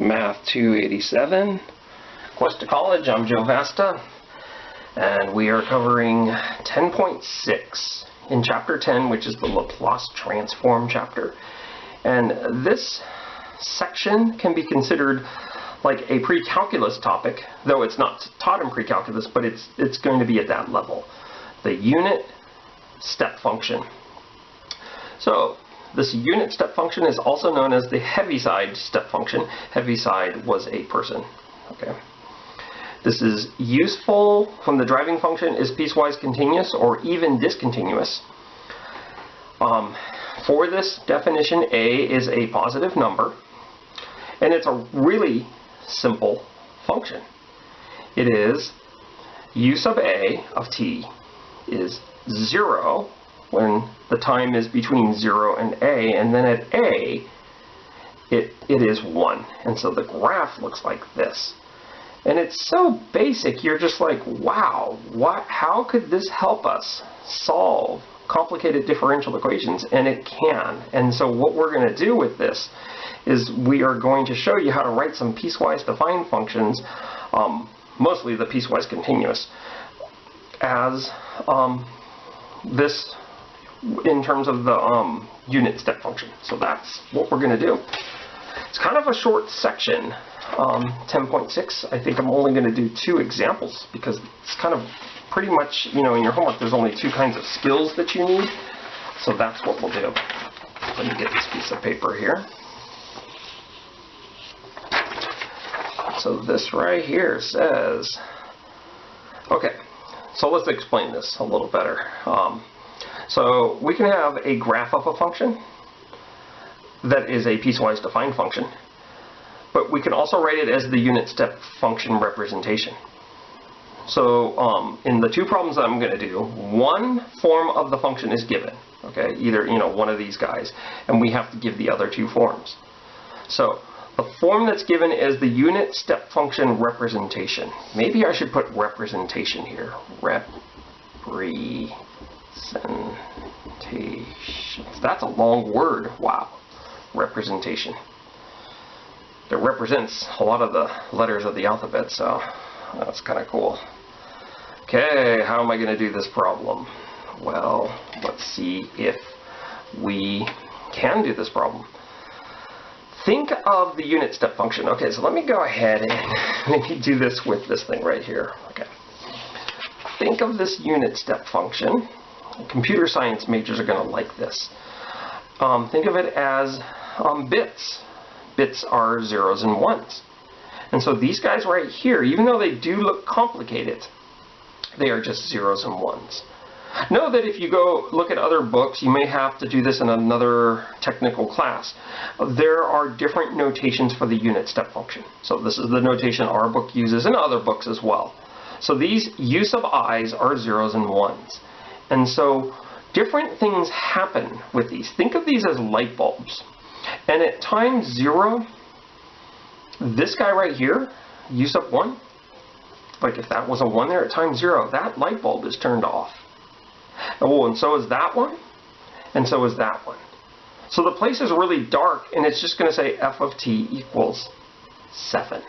Math 287, Cuesta College. I'm Joe Vasta, and we are covering 10.6 in Chapter 10, which is the Laplace transform chapter. And this section can be considered like a pre-calculus topic, though it's not taught in pre-calculus, but it's going to be at that level. The unit step function. So this unit step function is also known as the Heaviside step function. Heaviside was a person. Okay. This is useful when the driving function is piecewise continuous or even discontinuous. For this definition, a is a positive number, and it's a really simple function. It is u sub a of t is 0 when the time is between 0 and a, and then at a, it is 1. And so the graph looks like this. And it's so basic, you're just like, wow, how could this help us solve complicated differential equations? And it can. And so what we're going to do with this is we are going to show you how to write some piecewise defined functions, mostly the piecewise continuous, as this in terms of the unit step function. So that's what we're going to do. It's kind of a short section, 10.6. I think I'm only going to do 2 examples because it's kind of pretty much, in your homework there's only 2 kinds of skills that you need. So that's what we'll do. Let me get this piece of paper here. So this right here says, okay, so let's explain this a little better. So we can have a graph of a function that is a piecewise defined function, but we can also write it as the unit step function representation. So in the 2 problems that I'm going to do, one form of the function is given, okay, either one of these guys, and we have to give the other 2 forms. So the form that's given is the unit step function representation. Maybe I should put representation here. That's a long word. Wow. Representation. It represents a lot of the letters of the alphabet, so that's kind of cool. Okay, how am I going to do this problem? Well, let's see if we can do this problem. Think of the unit step function. Okay, so let me go ahead and maybe do this with this thing right here. Okay. Think of this unit step function. Computer science majors are going to like this. Think of it as bits. Bits are 0s and 1s. And so these guys right here, even though they do look complicated, they are just 0s and 1s. Know that if you go look at other books, you may have to do this in another technical class. There are different notations for the unit step function. So this is the notation our book uses and other books as well. So these u sub i's are 0s and 1s. And so different things happen with these. Think of these as light bulbs. And at time 0, this guy right here, u sub 1, like if that was a 1 there at time 0, that light bulb is turned off. Oh, and so is that one, and so is that one. So the place is really dark, and it's just going to say f of t equals 7.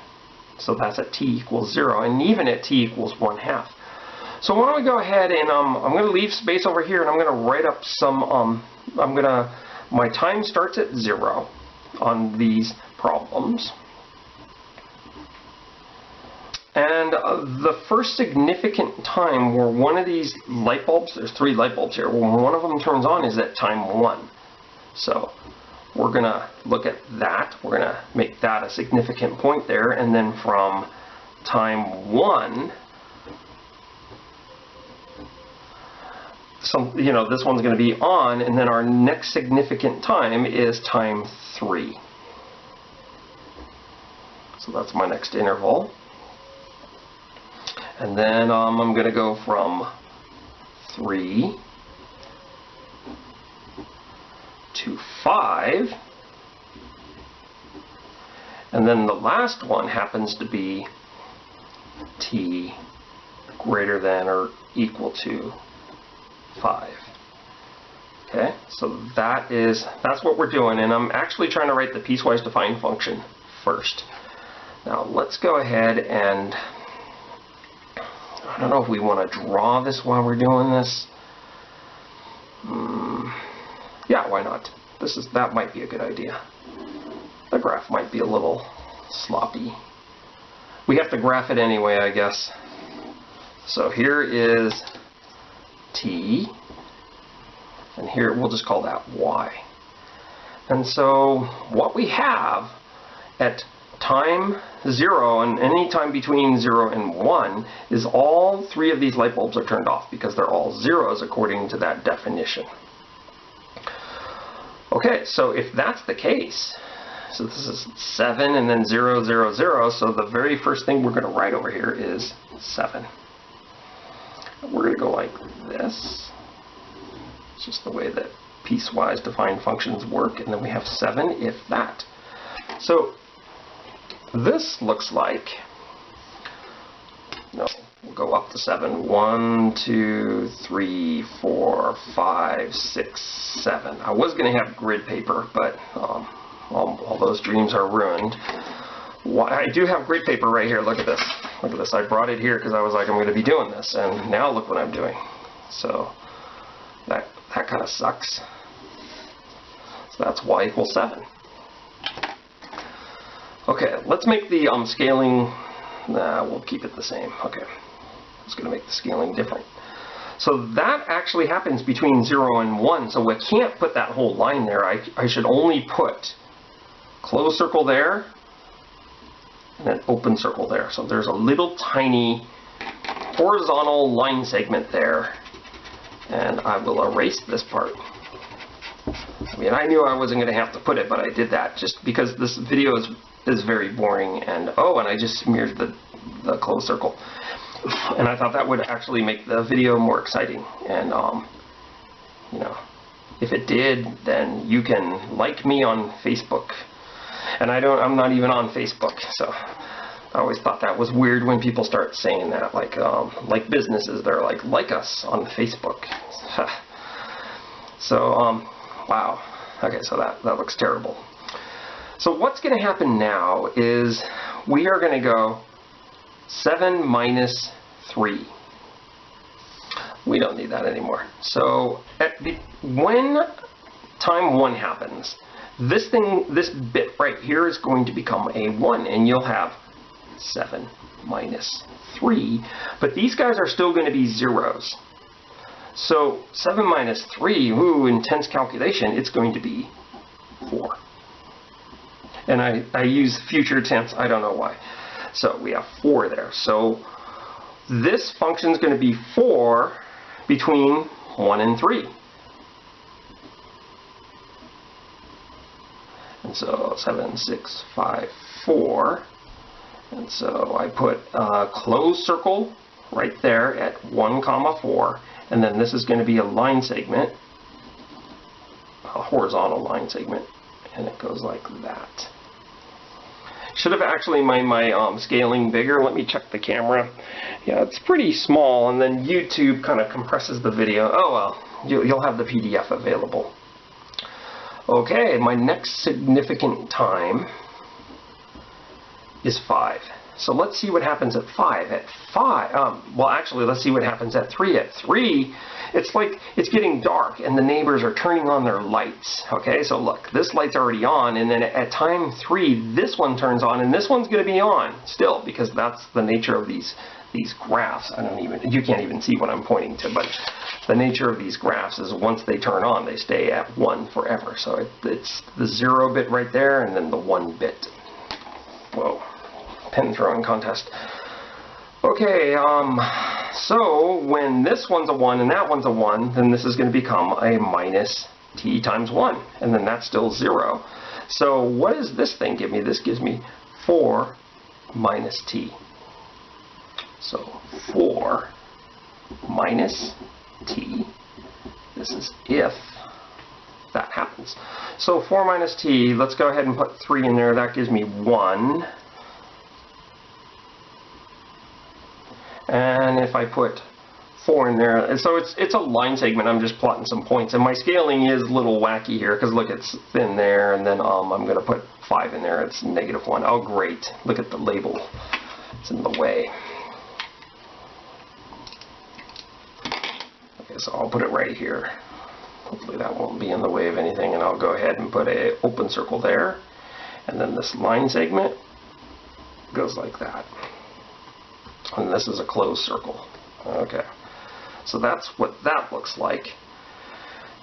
So that's at t equals 0, and even at t equals 1/2. So why don't we go ahead and I'm going to leave space over here, and I'm going to write up some, my time starts at 0 on these problems. And the first significant time where one of these light bulbs, there's 3 light bulbs here, when one of them turns on is at time 1. So we're going to look at that. We're going to make that a significant point there. And then from time 1, this one's going to be on. And then our next significant time is time 3. So that's my next interval. And then I'm going to go from 3 to 5. And then the last one happens to be t greater than or equal to 5. Okay, so that's what we're doing, and I'm actually trying to write the piecewise defined function first. Now let's go ahead and, I don't know if we want to draw this while we're doing this. Yeah, why not? That might be a good idea. The graph might be a little sloppy. We have to graph it anyway, I guess. So here is t, and here we'll just call that y. And so what we have at time 0 and any time between 0 and 1 is all 3 of these light bulbs are turned off because they're all zeros according to that definition. Okay, so if that's the case, so this is 7 and then 0, 0, 0, so the very first thing we're going to write over here is 7. We're going to go like this. It's just the way that piecewise defined functions work, and then we have 7 if that. So this looks like, no, we'll go up to 7. 1, 2, 3, 4, 5, 6, 7. I was going to have grid paper, but all those dreams are ruined. I do have grid paper right here. Look at this. Look at this. I brought it here because I was like, I'm going to be doing this, and now look what I'm doing. So that kind of sucks. So that's y equals 7. Okay, let's make the scaling, we'll keep it the same. Okay, I'm just going to make the scaling different. So that actually happens between 0 and 1, so I can't put that whole line there. I should only put closed circle there and an open circle there. So there's a little tiny horizontal line segment there, and I will erase this part. I mean, I knew I wasn't going to have to put it, but I did that just because this video is very boring, and and I just smeared the closed circle. And I thought that would actually make the video more exciting. And you know, if it did, then you can like me on Facebook. And I'm not even on Facebook, so I always thought that was weird when people start saying that, like businesses, they're like us on Facebook. So wow. Okay, so that looks terrible. So what's going to happen now is we are going to go 7 minus 3. We don't need that anymore. So when time 1 happens, this bit right here is going to become a 1, and you'll have 7 minus 3. But these guys are still going to be zeros. So 7 minus 3, ooh, intense calculation, it's going to be 4. And I use future tense, I don't know why. So we have 4 there. So this function is going to be 4 between 1 and 3. And so 7, 6, 5, 4. And so I put a closed circle right there at 1, 4. And then this is going to be a line segment, a horizontal line segment. And it goes like that. Should have actually made my scaling bigger. Let me check the camera. Yeah, it's pretty small, and then YouTube kind of compresses the video. Oh well, you'll have the PDF available. Okay, my next significant time is 5. So let's see what happens at 5. At 5, well actually let's see what happens at 3. At 3, it's like it's getting dark and the neighbors are turning on their lights. Okay, so look, this light's already on, and then at time 3 this one turns on, and this one's going to be on still because that's the nature of these graphs. You can't even see what I'm pointing to, but the nature of these graphs is once they turn on, they stay at 1 forever. So it's the 0 bit right there, and then the 1 bit. Whoa. Pen throwing contest. Okay, so when this one's a 1 and that one's a 1, then this is going to become a minus t times 1, and then that's still 0. So what does this thing give me? This gives me 4 minus t. So 4 minus t. This is if that happens. So 4 minus t, let's go ahead and put 3 in there. That gives me 1. And if I put 4 in there. And so it's a line segment. I'm just plotting some points. And my scaling is a little wacky here because look, it's thin there. And then I'm going to put 5 in there. It's -1. Oh, great. Look at the label. It's in the way. Okay, so I'll put it right here. Hopefully that won't be in the way of anything. And I'll go ahead and put an open circle there. And then this line segment goes like that. And this is a closed circle. Okay, so that's what that looks like.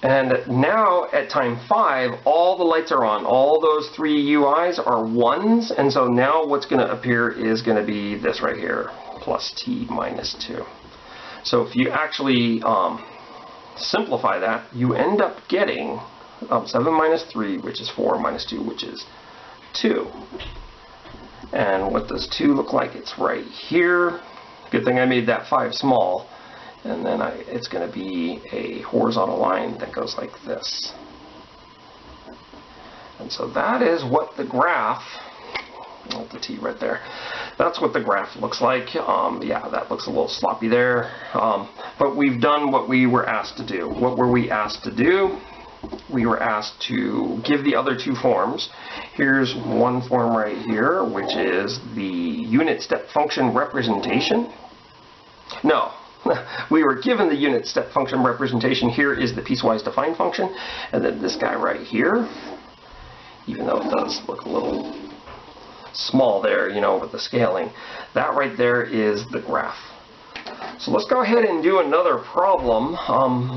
And now at time 5, all the lights are on. All those 3 UIs are 1s, and so now what's going to appear is going to be this right here, plus t minus 2. So if you actually simplify that, you end up getting 7 minus 3, which is 4, minus 2, which is 2. And what does 2 look like? It's right here. Good thing I made that 5 small. And then it's going to be a horizontal line that goes like this. And so that is what the graph, oh, the T right there, that's what the graph looks like. Yeah, that looks a little sloppy there. But we've done what we were asked to do. What were we asked to do? We were asked to give the other 2 forms. Here's one form right here, which is the unit step function representation. No, we were given the unit step function representation. Here is the piecewise defined function. And then this guy right here, even though it does look a little small there, you know, with the scaling, that right there is the graph. So let's go ahead and do another problem,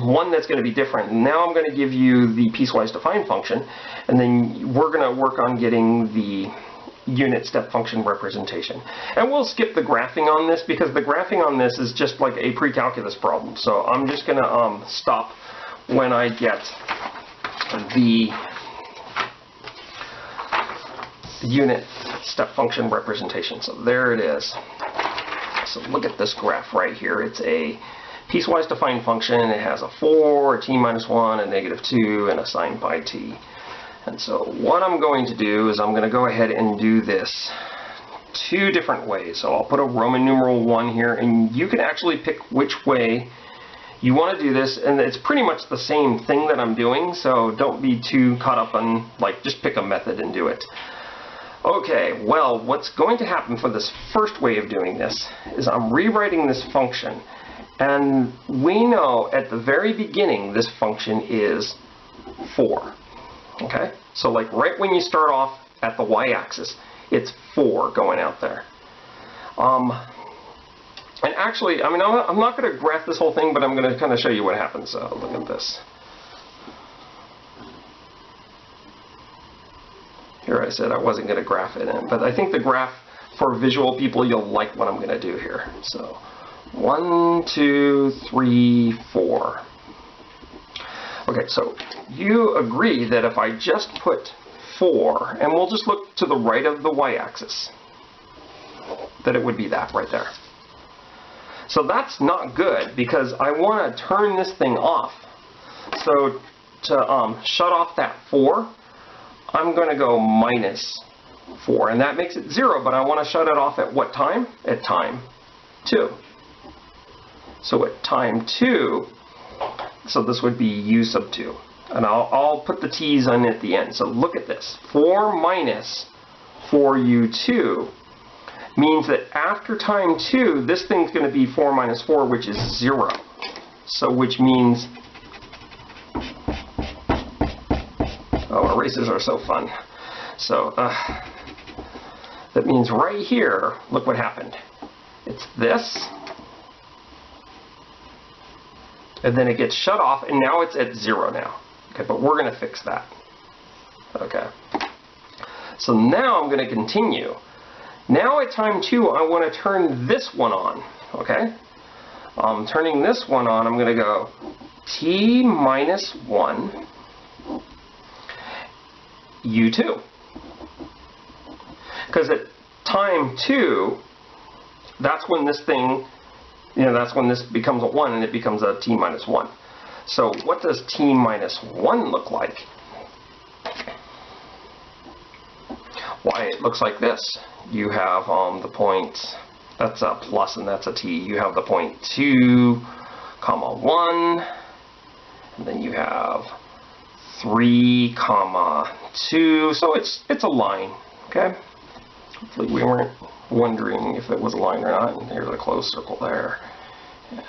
one that's going to be different. Now I'm going to give you the piecewise defined function, and then we're going to work on getting the unit step function representation. And we'll skip the graphing on this because the graphing on this is just like a pre-calculus problem. So I'm just going to stop when I get the unit step function representation. So there it is. So look at this graph right here. It's a piecewise defined function. It has a 4, a t minus 1, a -2, and a sine pi t. And so what I'm going to do is I'm going to go ahead and do this 2 different ways. So I'll put a Roman numeral 1 here, and you can actually pick which way you want to do this. And it's pretty much the same thing that I'm doing, so don't be too caught up on, like, just pick a method and do it. Okay, well, what's going to happen for this first way of doing this is I'm rewriting this function, and we know at the very beginning this function is 4. Okay, so like right when you start off at the y-axis, it's 4 going out there. And actually, I mean, I'm not going to graph this whole thing, but I'm going to kind of show you what happens. So look at this. Here I said I wasn't going to graph it in, but I think the graph for visual people, you'll like what I'm going to do here. So 1, 2, 3, 4. Okay, so you agree that if I just put 4, and we'll just look to the right of the y-axis, that it would be that right there. So that's not good because I want to turn this thing off. So to shut off that 4, I'm going to go -4, and that makes it 0, but I want to shut it off at what time? At time 2. So at time 2, so this would be u sub 2. And I'll put the t's on at the end. So look at this. 4 minus 4u2 means that after time 2, this thing's going to be 4 minus 4, which is 0. So which means, oh, erasers are so fun. So that means right here, look what happened. It's this, and then it gets shut off, and now it's at 0 now. Okay, but we're going to fix that. Okay. So now I'm going to continue. Now at time 2, I want to turn this one on. Okay. Turning this one on, I'm going to go t minus 1 u2. Because at time 2, that's when this thing, that's when this becomes a 1 and it becomes a t minus 1. So what does t minus 1 look like? Why, it looks like this. You have the point, that's a plus and that's a t. You have the point 2, comma 1, and then you have 3, comma 2. So it's a line, okay? Hopefully we weren't wondering if it was a line or not. And here's a closed circle there. And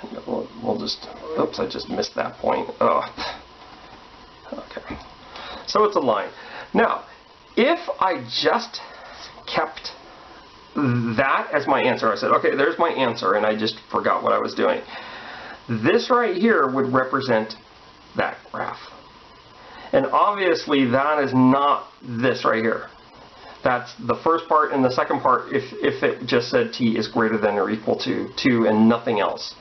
we'll just, oops, I just missed that point. Oh, okay. So it's a line. Now, if I just kept that as my answer, I said, okay, there's my answer, and I just forgot what I was doing. This right here would represent that graph. And obviously that is not this right here. That's the first part, and the second part if it just said t is greater than or equal to 2 and nothing else.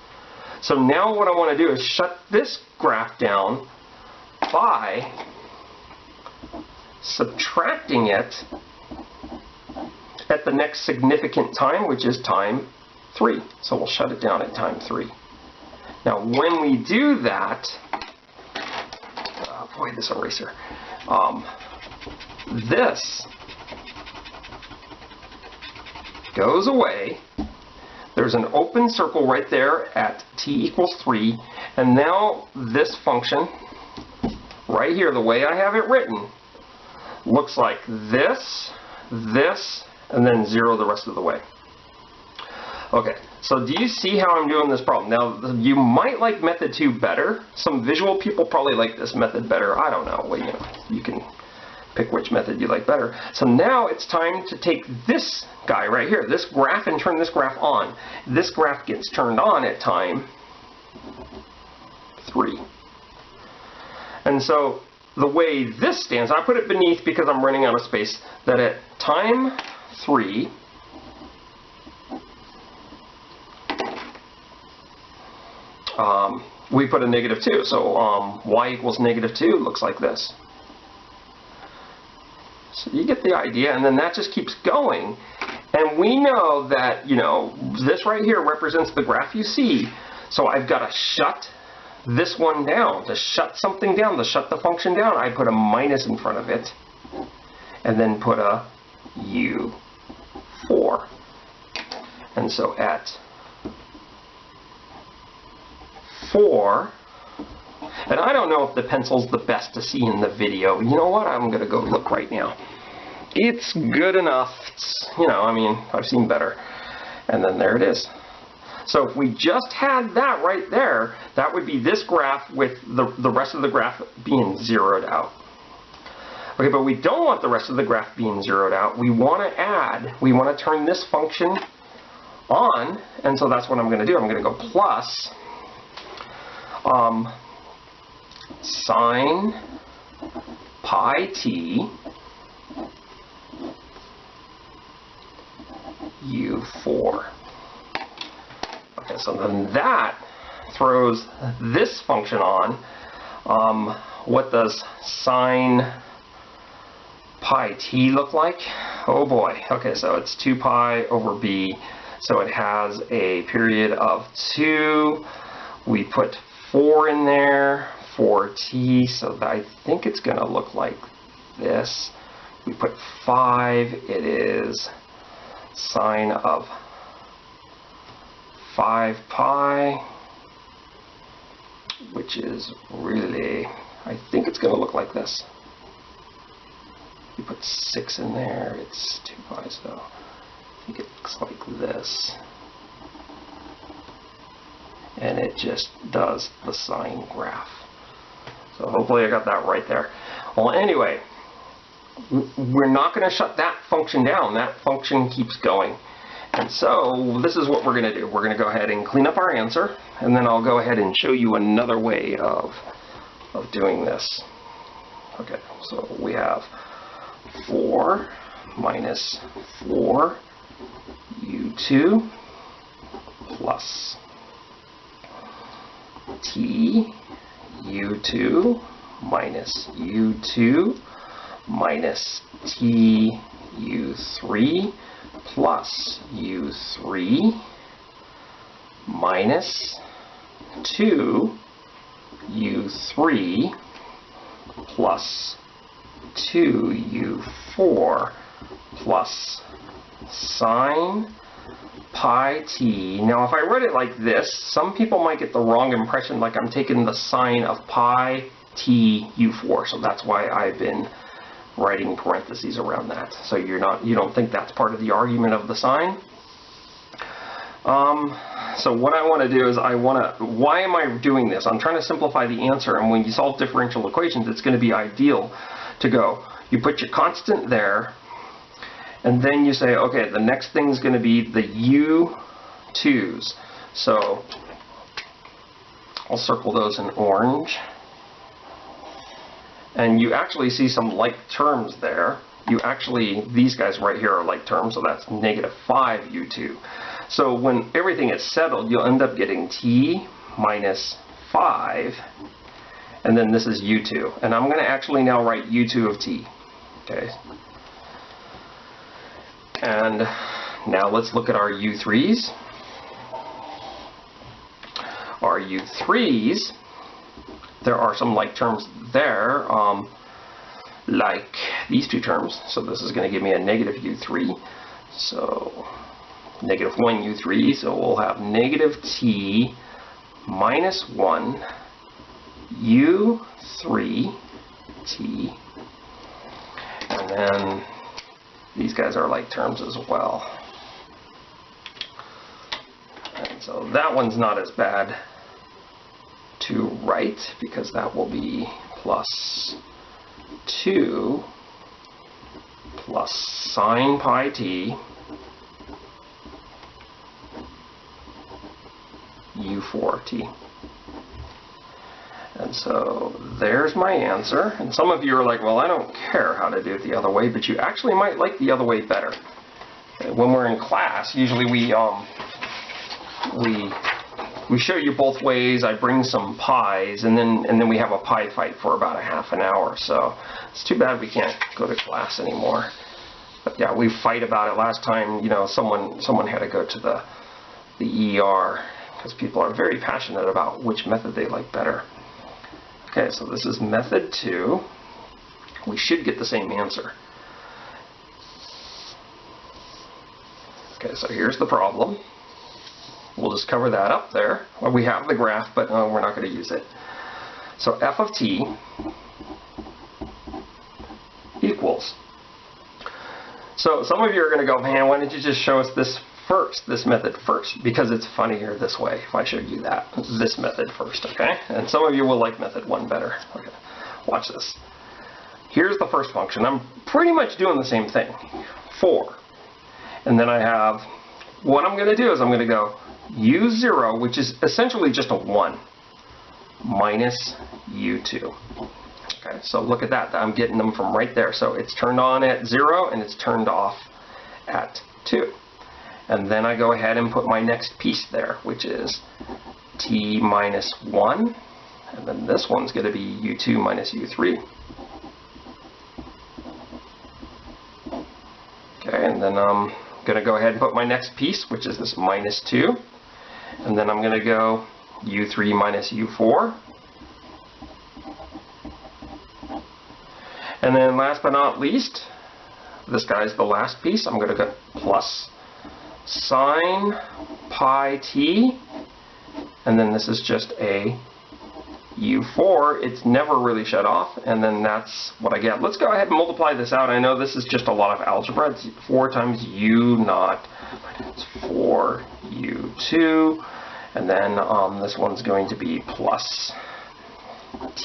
So now what I want to do is shut this graph down by subtracting it at the next significant time, which is time 3. So we'll shut it down at time 3. Now when we do that, boy, this eraser, this goes away. There's an open circle right there at t equals 3, and now this function right here, the way I have it written, looks like this, this, and then 0 the rest of the way. Okay, so do you see how I'm doing this problem? Now, you might like method 2 better. Some visual people probably like this method better. I don't know. Well, you know, you can pick which method you like better. So now it's time to take this guy right here, this graph, and turn this graph on. This graph gets turned on at time 3. And so the way this stands, I put it beneath because I'm running out of space, that at time 3, we put a -2. So y equals -2 looks like this. So you get the idea, and then that just keeps going. And we know that, you know, this right here represents the graph you see. So I've got to shut this one down. To shut something down, to shut the function down, I put a minus in front of it, and then put a U4. And so at 4, and I don't know if the pencil's the best to see in the video. You know what? I'm going to go look right now. It's good enough. It's, you know, I mean, I've seen better. And then there it is. So if we just had that right there, that would be this graph with the rest of the graph being zeroed out. Okay, but we don't want the rest of the graph being zeroed out. We want to add, we want to turn this function on, and so that's what I'm going to do. I'm going to go plus sine pi t u4. Okay, so then that throws this function on. What does sine pi t look like? Oh boy. Okay, so it's 2 pi over b. So it has a period of 2. We put 4 in there for t, so I think it's going to look like this. We put 5. It is sine of 5 pi, which is really, I think it's going to look like this. You put 6 in there, it's 2 pi, so I think it looks like this. And it just does the sine graph. So hopefully I got that right there. Well, anyway, we're not going to shut that function down. That function keeps going. And so this is what we're going to do. We're going to go ahead and clean up our answer, and then I'll go ahead and show you another way of doing this. Okay, so we have 4 minus 4 u2 plus t u2 minus u2 minus t u3 plus u3 minus 2 u3 plus 2 u4 plus sine pi t. Now if I wrote it like this, some people might get the wrong impression like I'm taking the sine of pi t u4. So that's why I've been writing parentheses around that. So you don't think that's part of the argument of the sine. So what I want to do is why am I doing this? I'm trying to simplify the answer, and when you solve differential equations, it's going to be ideal to go, you put your constant there, and then you say, okay, the next thing is going to be the u2's. So I'll circle those in orange. And you actually see some like terms there. These guys right here are like terms, so that's negative 5u2. So when everything is settled, you'll end up getting t minus 5, and then this is u2. And I'm going to actually now write u2 of t. Okay. And now let's look at our u3's. Our u3's, there are some like terms there, like these two terms. So this is going to give me a negative u3. So negative 1 u3, so we'll have negative t minus 1 u3 t. And then these guys are like terms as well. And so that one's not as bad to write, because that will be plus 2 plus sine pi t u4t. And so there's my answer. And some of you are like, well, I don't care how to do it the other way, but you actually might like the other way better. When we're in class, usually we show you both ways. I bring some pies, and then we have a pie fight for about a half an hour. So it's too bad we can't go to class anymore. But yeah, we fight about it. Last time, you know, someone had to go to the ER, because people are very passionate about which method they like better. Okay, so this is method 2. We should get the same answer. Okay, so here's the problem. We'll just cover that up there. Well, we have the graph, but we're not going to use it. So f of t equals. So some of you are going to go, man, why didn't you just show us this method first? Because it's funnier this way if I showed you this method first, okay? And some of you will like method 1 better. Okay, watch this. Here's the first function. I'm pretty much doing the same thing. 4. And then I have, what I'm going to do is I'm going to go u0, which is essentially just a 1, minus u2. Okay, so look at that. I'm getting them from right there. So it's turned on at 0 and it's turned off at 2. And then I go ahead and put my next piece there, which is t minus 1. And then this one's going to be u2 minus u3. Okay, and then I'm going to go ahead and put my next piece, which is this minus 2. And then I'm going to go u3 minus u4. And then last but not least, this guy's the last piece. I'm going to go plus sine pi t, and then this is just a u4. It's never really shut off, and then that's what I get. Let's go ahead and multiply this out. I know this is just a lot of algebra. It's 4 times u naught minus 4 u2, and then this one's going to be plus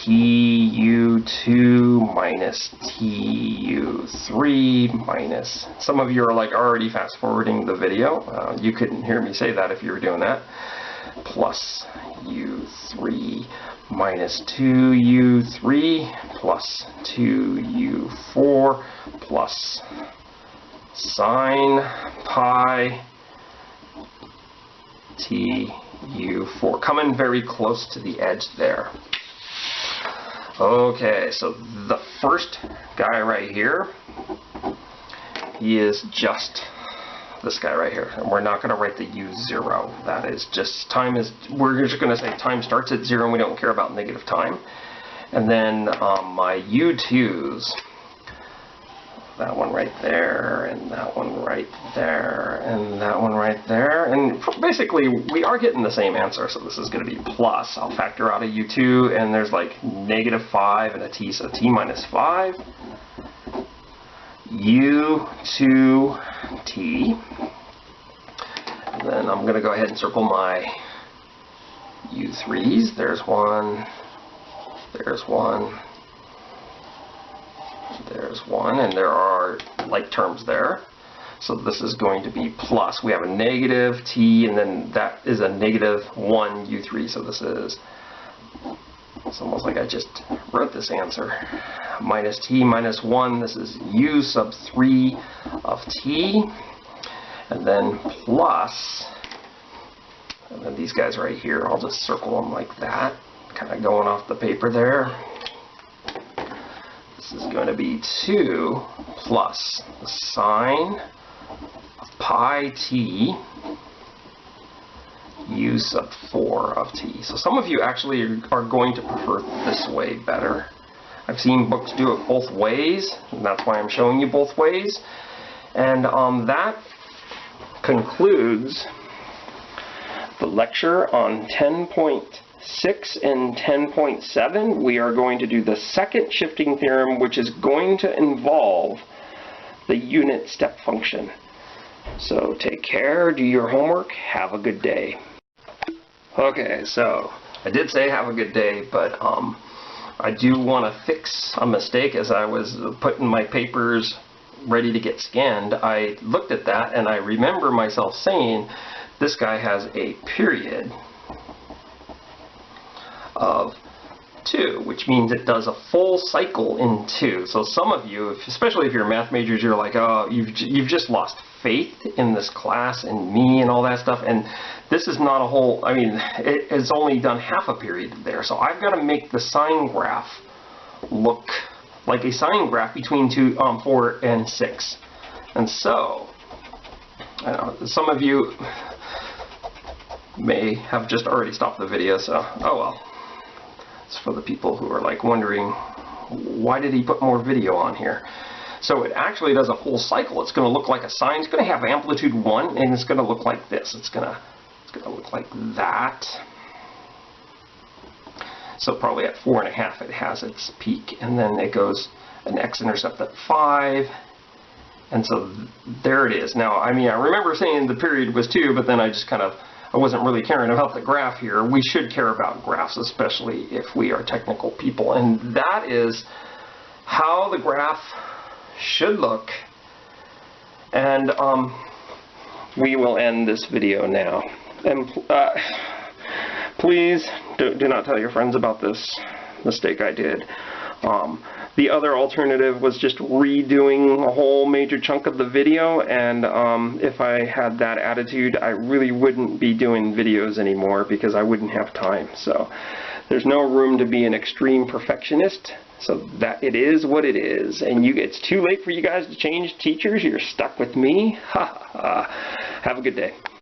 tu2 minus tu3 minus, some of you are like already fast forwarding the video. You couldn't hear me say that if you were doing that. Plus u3 minus 2u3 plus 2u4 plus sine pi tu4. Coming very close to the edge there. Okay, so the first guy right here, he is just this guy right here. And we're not going to write the u0. That is just we're just going to say time starts at 0 and we don't care about negative time. And then my u2's, that one right there, and that one right there, and that one right there. And basically, we are getting the same answer, so this is going to be plus. I'll factor out a u2, and there's like -5 and a t, so t minus 5. u2t. And then I'm going to go ahead and circle my u3s. There's one, there's one, there's one, and there are like terms there. So this is going to be plus. We have a negative t, and then that is a -1 u3. So this is, it's almost like I just wrote this answer. Minus t minus 1, this is u sub 3 of t. And then plus, and then these guys right here, I'll just circle them like that, kind of going off the paper there. This is going to be 2 plus the sine of pi t u sub 4 of t. So some of you actually are going to prefer this way better. I've seen books do it both ways, and that's why I'm showing you both ways. And that concludes the lecture on 10.6 and 10.7. We are going to do the second shifting theorem, which is going to involve the unit step function. So take care, do your homework, have a good day. Okay, so I did say have a good day, but I do want to fix a mistake. As I was putting my papers ready to get scanned, I looked at that and I remember myself saying this guy has a period of 2, which means it does a full cycle in 2. So some of you, especially if you're math majors, you're like, oh, you've just lost faith in this class and me and all that stuff. And this is not a whole, I mean, it's only done half a period there. So I've got to make the sine graph look like a sine graph between 4 and 6. And so, I know, some of you may have just already stopped the video, so oh well. It's for the people who are like wondering, why did he put more video on here? So it actually does a full cycle. It's going to look like a sine. It's going to have amplitude 1, and it's going to look like this. It's going to look like that. So probably at 4.5 it has its peak, and then it goes an x-intercept at 5, and so there it is. Now, I mean, I remember saying the period was 2, but then I just kind of, I wasn't really caring about the graph here. We should care about graphs, especially if we are technical people, and that is how the graph should look. And we will end this video now. And please do not tell your friends about this mistake I did. The other alternative was just redoing a whole major chunk of the video, and if I had that attitude, I really wouldn't be doing videos anymore because I wouldn't have time. So there's no room to be an extreme perfectionist, so that it is what it is. And it's too late for you guys to change teachers. You're stuck with me. Ha ha. Have a good day.